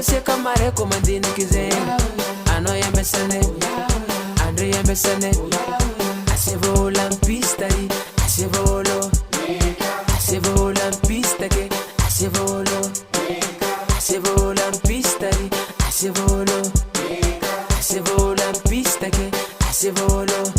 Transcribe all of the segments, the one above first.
fasiaka mareko mandiniky zegny anao iambesane andre iambesane aseva olo am pista ry aseva olo am pista ke aseva olo am pista ry aseva olo am pista ke aseva olo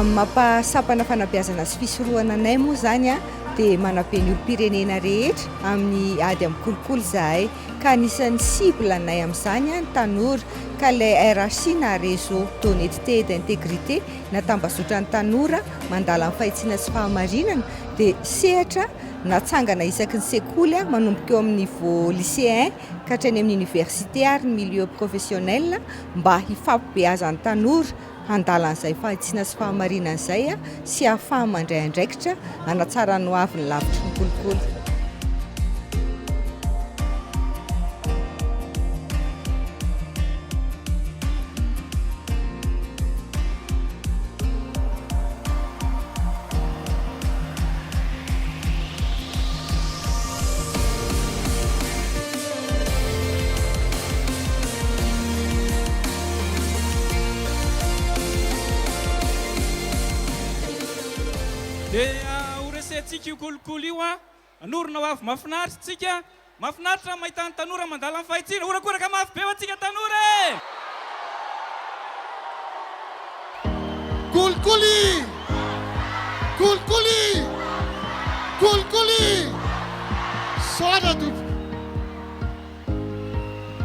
mampasapana fanabeazana sy fisorohana anay moa zany a dia manapeny olo-pirenena rehetra amin'ny ady amin'ny kolokolo zahay ka anisan'ny cible anay amin'izany a ny tanora ka ilay RHC na réseau d'honnêteté et d'intégrité natambazotran'ny tanora mandala amin'ny fahitsiana sy fahamarinana dia sehatra natsangana isaky ny sekoly a manomboka eo amin'ny niveau lycéen ka hatrany amin'ny université ary ny milieu professionnel mba hifampibeazan'ny tanora handalan'izay fahitsiana sy fahamarinan'izay a sy ahafahany mandray andraikitra hanatsara ny hoavy ny lavitry ny kolokolo. Io kolokolo io a anorona ho avy mahafinaritra mahita ny tanora mandala ny fahitsiana orakoraka mafy be antsika tanora e kolokoli soda tompo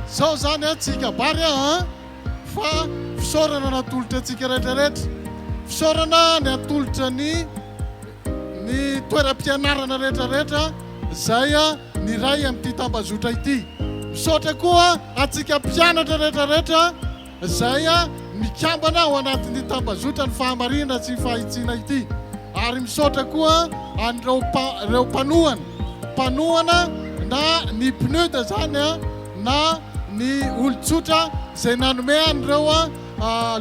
zao zany atsika bary fa fisaorana natolotra atsika rehetrarehetra fisaorana ny atolotra ny toeram-pianarana rehetrarehetra zay a ny ray amin'ity tambazotra ity misaotra koa atsika mpianatra rehetrarehetra zay a mikambana ao anatin'ny tambazotra ny fahamarina tsy fahitsiana ity ary misaotra koa an'ireo mpanohana na ny pneuda zany a na ny olotsotra zay nanome an'ireo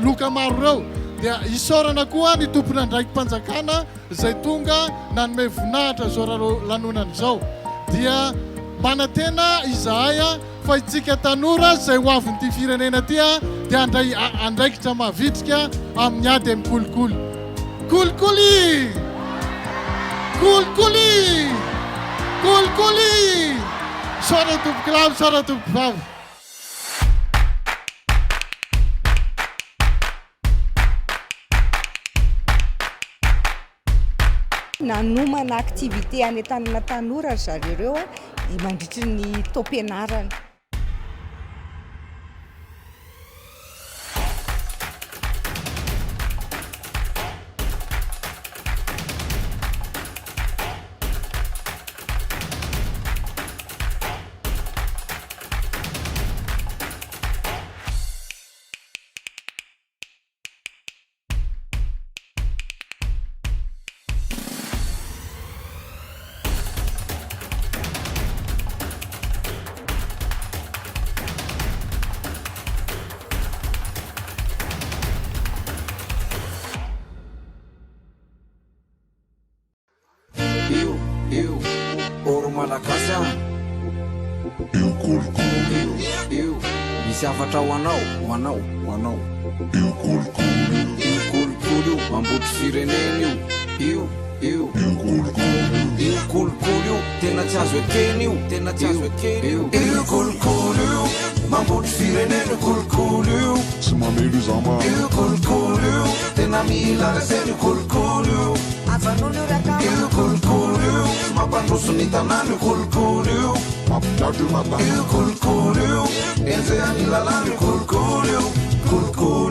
loka maro reo dia isaorana koa ny tompona andraiky mpanjakana zay tonga nanome voninahitra zao lanonan'izao dia manatena izahay fa itsika tanora zay ho avin'ity firenena ty dia andraikitra mavitrika amin'ny ady amin'ny kolikoly kolikoly kolikoly kolikoly sora tompoky lavo sora tompoky vavy nanomana aktivité any tanana tanora zareo reo mandritry ny taom-pianarana Eu, oro malagasy eu kolikoly eu misy afatra ho anao eu kolikoly io mambotry firenena io kolikoly io tena tsy azo ekeny io kolikoly io mambotry firenena kolikoly io tsy mamelo zama io kolikoly io tena mila reseny kolikoly io io kolikoly io mampandroso ny tanàna io kolikoly io mampidady mata io kolikoly io enjehany lalàna io kolikoly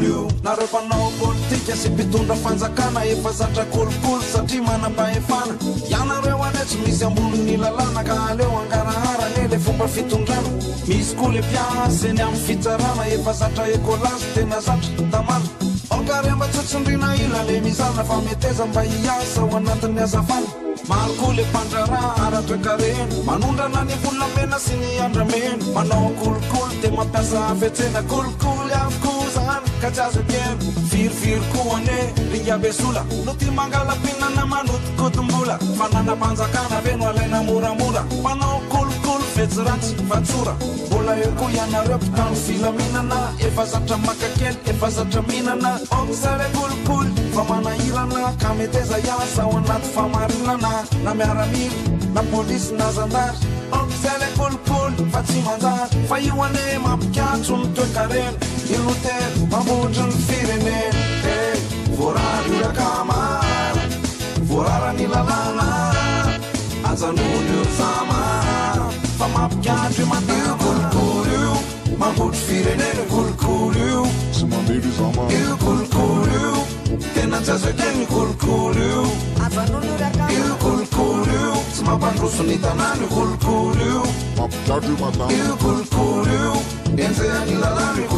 io nareo mpanao politika sy mpitondra fanjakana efa zatra kolikoly satria manam-pahefana ianareo ane tsy misy amboniny lalàna ka aleo angarahara le fomba fitondrana misy koa le mpiasy eny amin'ny fitsarana efa zatra ekolazy tena zatra tamara ankaremba tsotsindrina ila le mizana fa meteza mba hiasa ho anatin'ny azafana maro koa le mpandrara aratoekarena manondrana ny volamena sy ny andramena manao kolikoly de mampiasa afetsena kolikoly avokoa zany ka tsy azo ekena firifiry koa ane ringabesola no ty mangalapinana manotokotombola fananam-panjakana ve no alaina moramora manao kolikoly fetsiratsy fatsora mbola eo koa ianareo mpitano filaminana efa zatra makakely efa zatra minana ongsare kolikoly fa manahirana ka meteza iasa ao anaty famarinana na miaramily na polisy na zandary ongsare kolikoly fa tsy manjary fa io ane mampikatso ny toekarena ilotely mambotry ny firenena voarary io rakamara voarara ny lalàna ajanony io zama fa mampikatro matio kolikoly io mambotry firenena kolikoly io tsy mamelo zama io kolikoly io tena tsy azo ekeny kolikoly io io kolikoly io tsy mampandroso ny tanàna io kolikoly io mampidady mata io kolikoly io enjehany lalàna io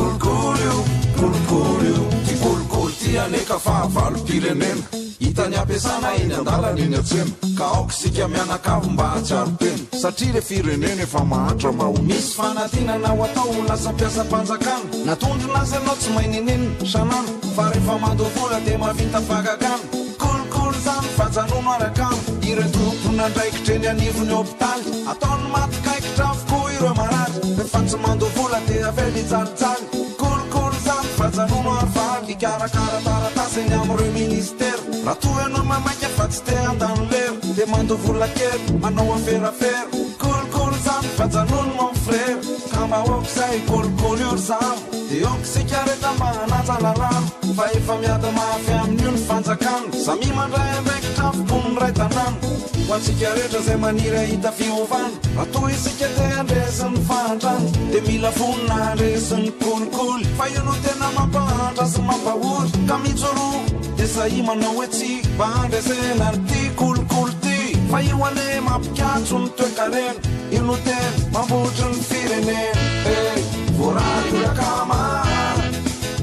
kolikoly io ty kolikoly ty aneka fahavalom-pirenena hitany ampiasana eny andalana eny atsena ka aoka sika mianakavo mba hatsiaro-pena satria le firenena efa mahatra maho misy fanatinana ho atao lasa mpiasa-panjakana natondrona azy anao tsy mainenenina sanana fa rehefa mandovola de mavita fakakana kolikoly zany fajanono arakano iretompona ndraikitra eny anivony hopitaly ataony matikaikitra avokoa ireo marary rehefa tsy mandovola de avely ijalijaly kolikoly zany fajanono aravaly ikarakara taratasy eny am'ireo ministera raha toa ianao mamaika fa tsy te andano lera de mandovola kely manao aferafera kolikoly zany fajanono mon frère ka mba oko zay kolikoly io ry zamo de oko sika reta mba hanaja lalàna fa efa miada mafy amin'io ny fanjakana samy mandray andraikitra avokony ray tanàna ho antsika rehetra zay maniry ahita fiovana raha toa isika te andresin'ny fahantrana de mila vonina andresin'ny kolikoly fa io no tena mampahatra sy mampahory ka mitsoro de sahy manao hoe tsy mba andresena ty kolikoly ty fa io ane mampikatso ny toekareny ino teny mambotry ny fireneny voaratorакама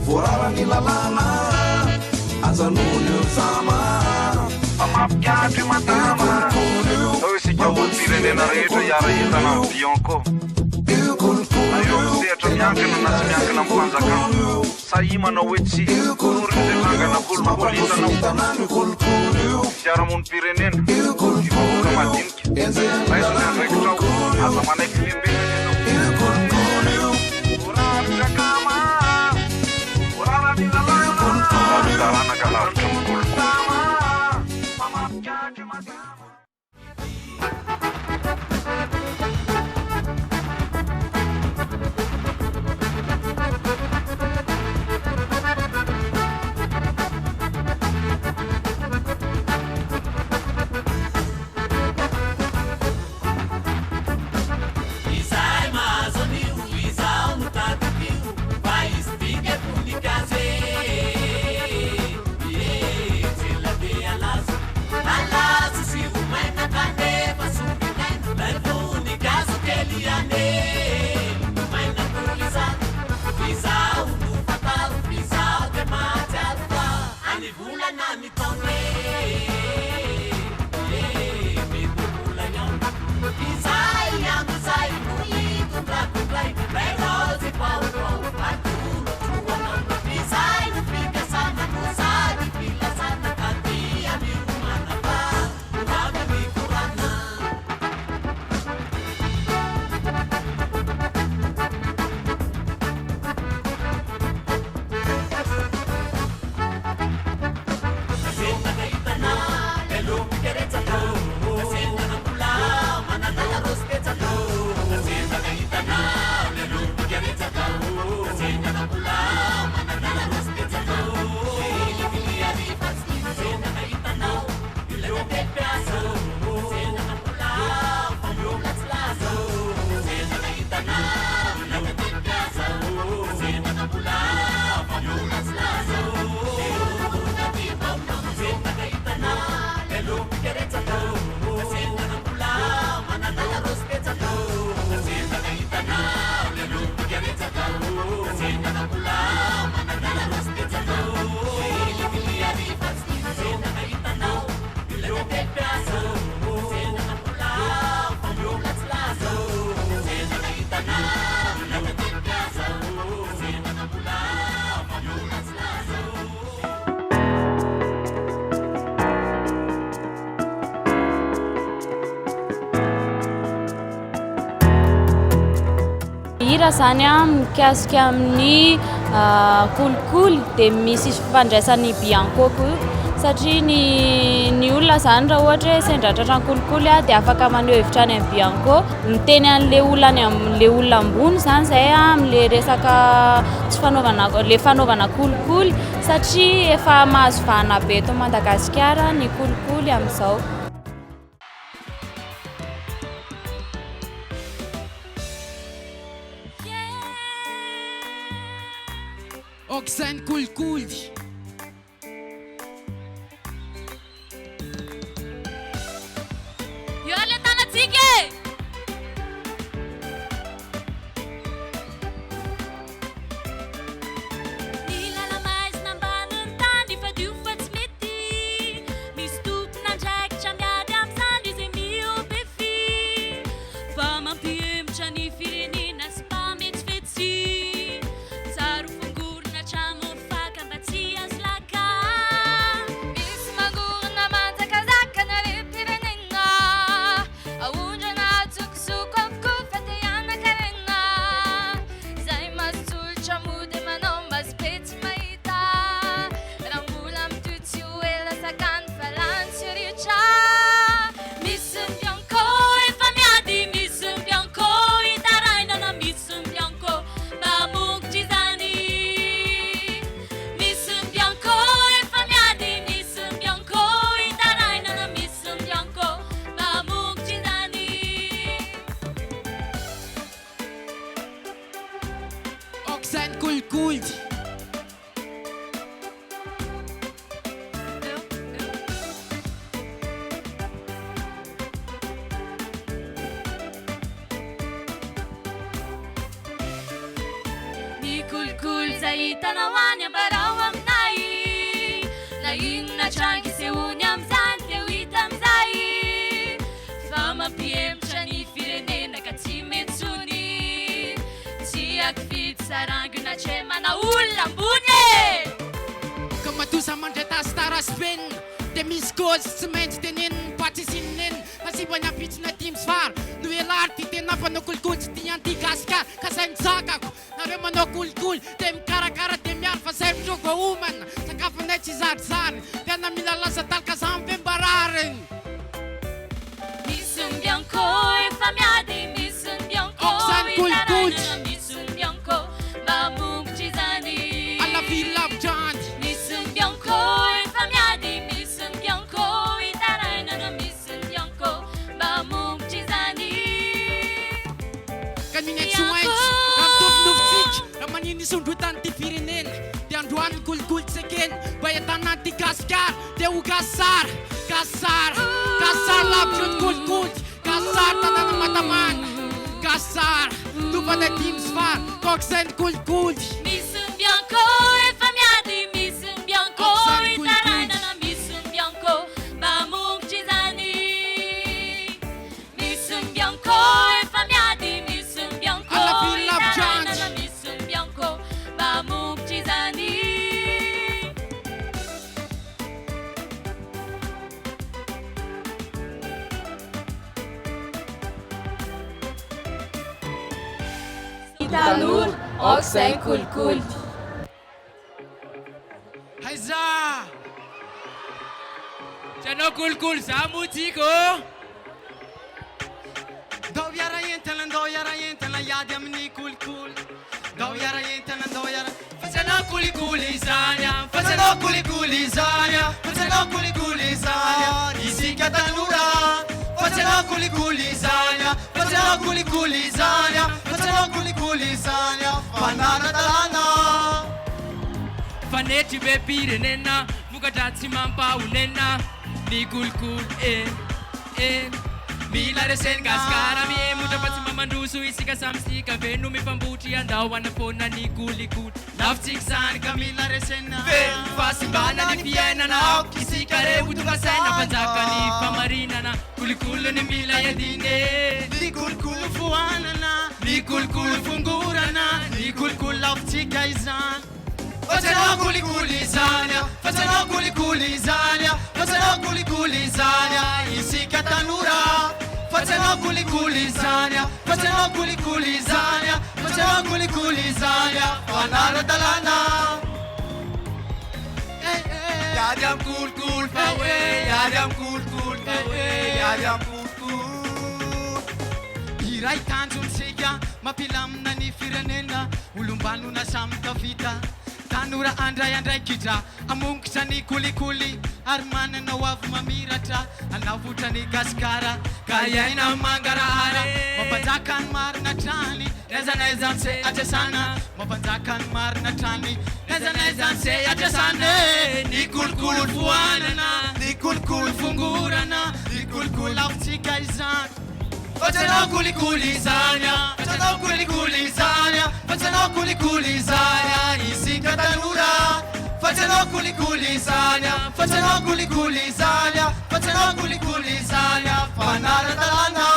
voararany lalàna ajanony io zama mampikatro matama eo isika ambony firenena rehetra iara entana ny bianco ayo sehatra miankina na tsy miankina amin'ny fanjakana sahi manao hoe tsy noryzay langanapolo fiaramony firenena ivahoaka madinika raisony andraikitrao aza manaiky miembenakama orarany lalàna daranaka lavitra mikolo mamakatry matama hira zany mikasika amin'ny kolikoly dia misy fifandraisan'ny bianco satria ny olona zany raha ohatra hoe sendratratra ny kolikoly dia afaka maneho hevitra any amin'ny bianco miteny an'le olona ambony zany zay amin'le resaka tsy fanaovana le fanaovana kolikoly satria efa mahazo vahana be eto Madagasikara ny kolikoly amin'izao. Oxen Kulkul. Yole Tanatige! kolikoly zay hitanao any ambarao aminay na inona trangy sehoany am'izany de ho hita am'izay fa mampiemitra ny firenena ka tsy metsony tsy akifidy sarangina tre mana olona ambony Ka matosa mandretasi taraspenina de misy cause tsy maintsy teneniny patsisininen masibany apitsina dimsfar no elary ty tena mpanao kolikoly tsy ty antigasikara ka zay nitsakako nareo manao kolikoly de mikarakara de miaro fa zay mitrogo homana sakafonay tsy zarizary tena mila lasa talaka zambe mbarariny Misy bianco efa miady misy bianco Oxane kolikoly misy bianco mba mongotry izany alla vilavitrandy misy bianco efa miady misy bianco itarainana misy bianco mba mongotry izany ka niny antsoaintsy raha mitovinovitsika raha manino isondrotany ty firenena de androany kolikoly tsekena mba iatana ty gasikara de ho gasara gasara gasara lavitro ny kolikoly gasara tanàna matamana gasara topana dimsfar kokzay ny kolikoly misy bianco efa miady misy bianco Oxane kolikoly. itarainana misy bianco mba mongotry izany misy bianco efa miady misy bianco Alla villa itarainana Giangi. misy bianco mba mongotry izany Tanora Oxane kolikoly Aiza Tranao kolikoly za motiko Dao yara entana yady amin'ny kolikoly Dao yara entana dao yara Fasanao kolikoly izany Fasanao kolikoly izany Fasanao kolikoly izany Isika tanora Fasanao kolikoly izany Fasanao kolikoly izany Fasanao kolikoly izany Fanara-dalàna Fanetry be pirenena vokatra tsy mampahonena ny kolikoly mila reseny gasikara miemotra fa tsy mamandroso isika samysika ve no mifambotry andao anafona ny kolikoly lavitsika zany ka mila resena ve fasimbana ny fiainana isika re ho tonga saina fanjaka ny famarinana kolikoly ny mila iadine Ny kolikoly foanana Ny kolikoly fongorana Ny kolikoly lavitsika izany Fasanao kolikoly izany Fasanao kolikoly izany Fasanao kolikoly izany Isika tanora Fasanao kolikoly izany Fasanao kolikoly izany Fasanao kolikoly izany Fanara-dalàna Yady am kolikoly fa hoe Yady am kolikoly fa hoe Yady am kolikoly Iray tanjonsika mampilamina ny firenena Olombanona samy tafita Tanora andray kitra amongitra ny kolikoly ary manana ho avy mamiratra anavotra ny gasikara ka iaina mangarahara mampanjaka ny marina trany naizanaizanse atrasana mampanjaka ny marina trany naizanaizanse atrasana ny kolikoly foanana ny kolikoly fongorana ny kolikoly lavitsika izany Fasanao kolikoly izany Fasanao kolikoly izany Fasanao kolikoly izany Isika tanora Fasanao kolikoly izany Fasanao kolikoly izany Fasanao kolikoly izany Fanara-dalàna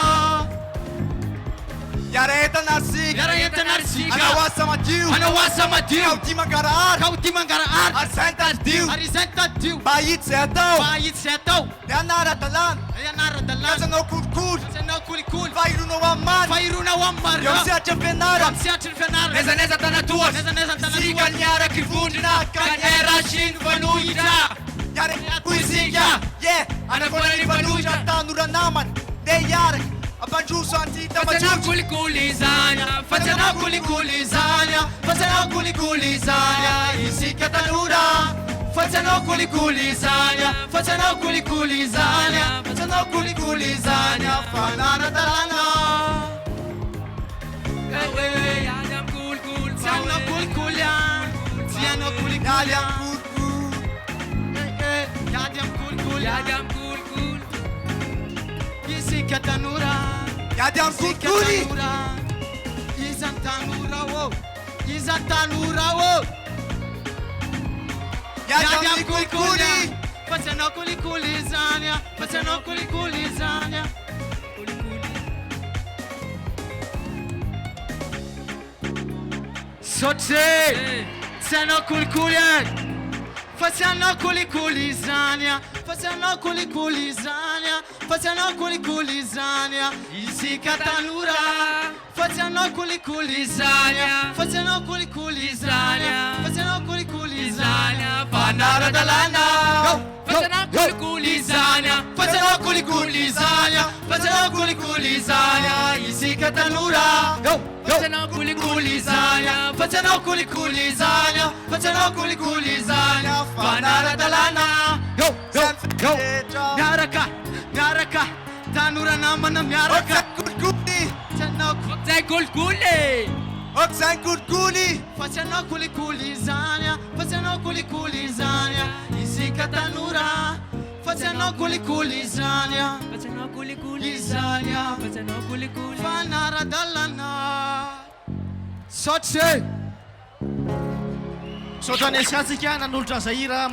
Yara entanarsika Yara entanarsika Anaoasa madio Anaoasa madio Kauty mangarahara Kauty mangarahara Ary zay tadio Ary zay tadio Mba hity zay atao Mba hity zay atao Ny anara-dalàna Ny anara-dalàna Fasanao kolikoly Fasanao kolikoly Fahironao amin'ny maro Fahironao amin'ny maro Eo amin'ny sehatra fianarana Amin'ny sehatra ny fianarana Nezaneza tanatoa Nezaneza tanatoa Sika niaraka vondrona Ka niarasiny fanohitra Iaraka isika Ye Anafona ny fanohitra Tanora namana De iaraka Ampandroso antita Fasanao kolikoly izany Fasanao kolikoly izany Fasanao kolikoly izany Isika tanora Fasanao kolikoly izany Fasanao kolikoly izany Fasanao kolikoly izany Fanara-dalàna Yady am kolikoly Tianao kolikoly Tianao kolikoly Yady am kolikoly Yady am kolikoly Yady am kolikoly Isika tanora Yady am kolikoly Izan tanora iza tanora ô miady am kolikoly fa tsy anao kolikoly zany a fa tsy anao kolikoly zany a Sotse tsy anao kolikoly fa tsy anao kolikoly zany a fa tsy anao kolikoly zany a fa tsy anao kolikoly zany a isika tanora fa tsy anao kolikoly zany a fa tsy anao kolikoly zany a fa tsy anao kolikoly zany a fanaradalana fa tsy anao kolikoly zany a fa tsy anao kolikoly zany a fa tsy anao kolikoly zany a isika tanora Facciano culi zania, facciano culi zania, facciano culi zania, fanara dalana. Yo, Miaraka, tanura namana miaraka. Kulkuli, facciano kulkuli. Facciano kulkuli, facciano culi zania, facciano culi zania, isika tanura. Facciano culi zania, facciano culi zania, facciano culi fanara dalana. Sotse Sotane siatsika nanolotra zahira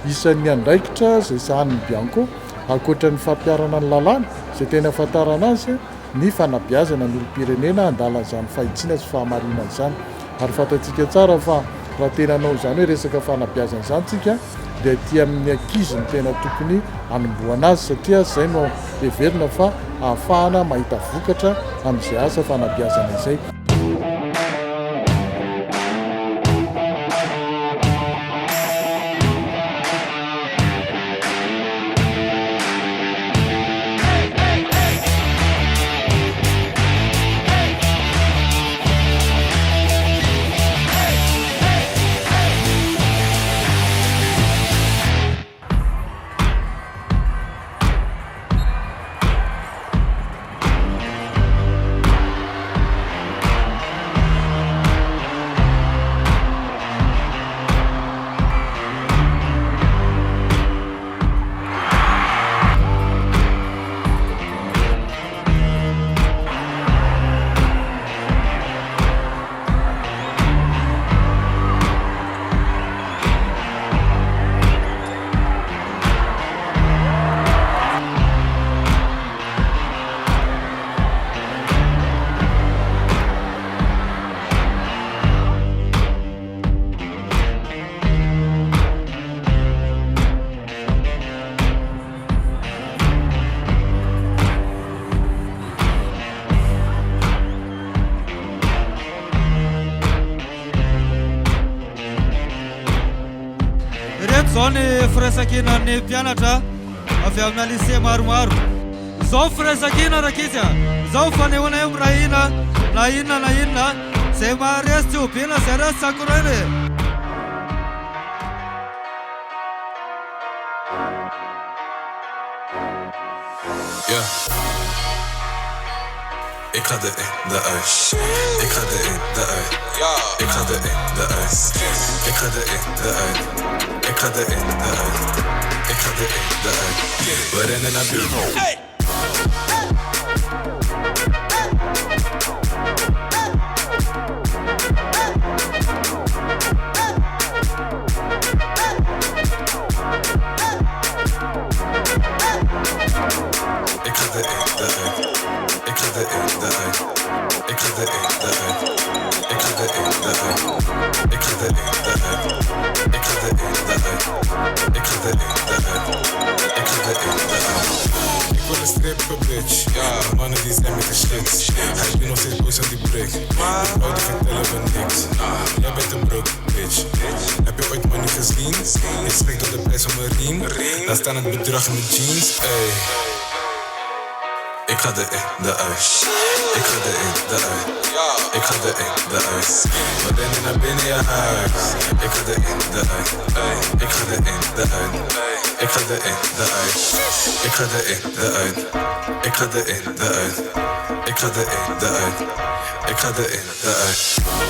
isan'ny andraikitra zay sahan'ny bianco ankoatran'ny fampiarana ny lalàna zay tena fatarana azy ny fanabeazana ny olo-pirenena andalazany fahitsiana sy fahamarinana zany ary fantatsika tsara fa raha tena anao zany hoe resaka fanabeazana zany tsika dia ty amin'ny ankizy ny tena tokony anomboana azy satria zay no heverina fa ahafahana mahita vokatra amin'izay asa fanabeazana izay Zao ny firaisankina ny mpianatra avy amina lycée maromaro. Zao firaisankina rakizy a. Zao fanehoana eo na inona zay maharesy tsy hobiana zay resy sakorany. Ik ga erin de ijs. Ik ga erin de ijs. Ik ga erin de ijs. Ik ga erin de ijs. Ik ga erin de ijs. Ik ga erin de ijs. We rennen naar buurt. Hey! Ik ga erin de ijs. Ik ga erin de ijs. Ik ga erin de ijs. Ik ga erin de ijs. Ik ga erin de ijs. Ik ga erin de ijs. Ik ga erin de ijs. Ik ga erin de ijs. Ik wil een strippen bitch. Ja, mannen die zijn met de shits. Hij is nog steeds boos aan die prik. Maar die vertellen we niks. Jij bent een broek bitch. Heb je ooit money gezien? Je spreekt op de prijs van mijn riem. Daar staan het bedrag in mijn jeans. Ey. Ik ga erin de ijs. Ik ga erin de ijs. Ik ga erin de ijs. We rennen naar binnen je huis. Ik ga erin de ijs. Ik ga erin de ijs. Ik ga erin de ijs. Ik ga erin de ijs. Ik ga erin de ijs. Ik ga erin de ijs. Ik ga erin de ijs. Ik ga erin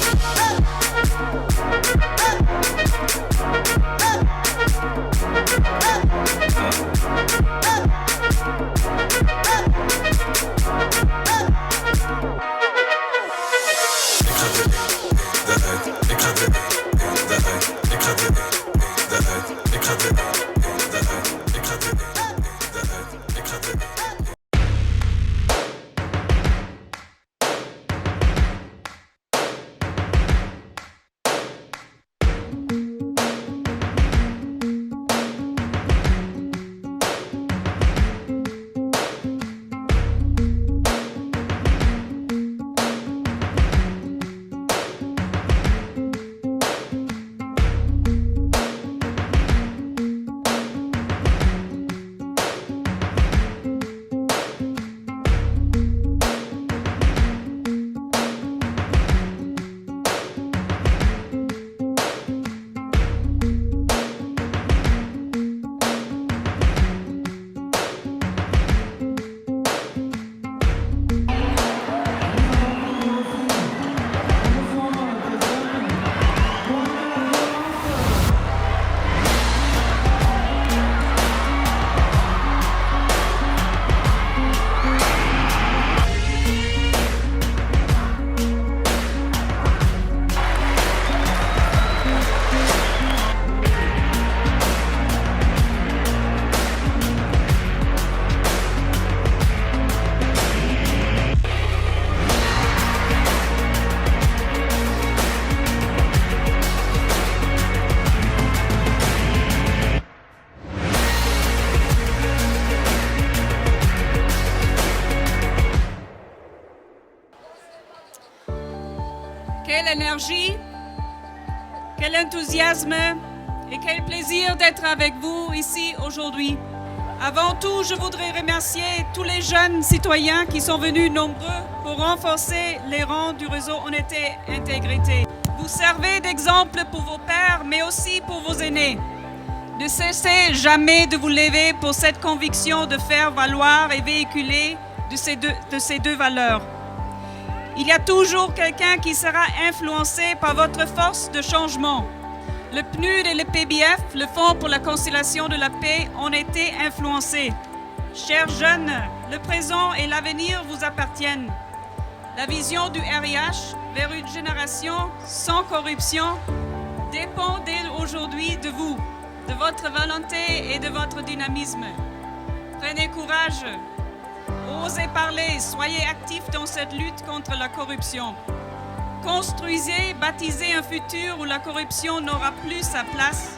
de Quelle énergie, quel enthousiasme et quel plaisir d'être avec vous ici aujourd'hui. Avant tout, je voudrais remercier tous les jeunes citoyens qui sont venus nombreux pour renforcer les rangs du réseau Honnêteté Intégrité. Vous servez d'exemple pour vos pairs, mais aussi pour vos aînés. Ne cessez jamais de vous lever pour cette conviction de faire valoir et véhiculer de ces deux valeurs. Il y a toujours quelqu'un qui sera influencé par votre force de changement. Le PNUD et le PBF, le Fonds pour la conciliation de la paix, ont été influencés. Chers jeunes, le présent et l'avenir vous appartiennent. La vision du RIH vers une génération sans corruption dépend dès aujourd'hui de vous, de votre volonté et de votre dynamisme. Prenez courage, osez parler, soyez actifs dans cette lutte contre la corruption. Construisez, bâtisez un futur où la corruption n'aura plus sa place.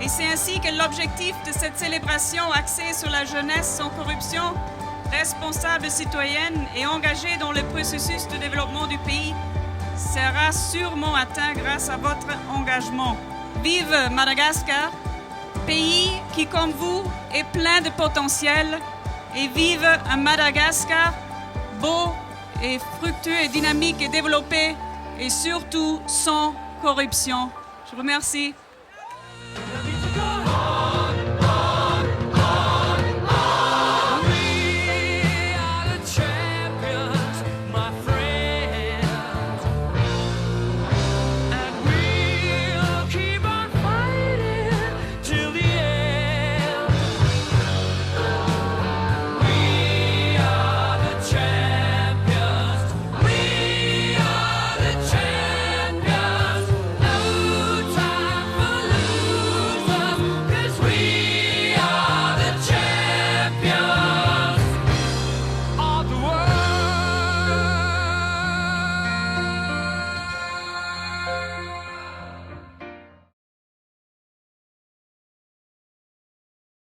Et c'est ainsi que l'objectif de cette célébration axée sur la jeunesse sans corruption, responsable citoyenne et engagée dans le processus de développement du pays, sera sûrement atteint grâce à votre engagement. Vive Madagascar, pays qui, comme vous, est plein de potentiel, et vive un Madagascar beau et fructueux et dynamique et développé, et surtout sans corruption. Je vous remercie.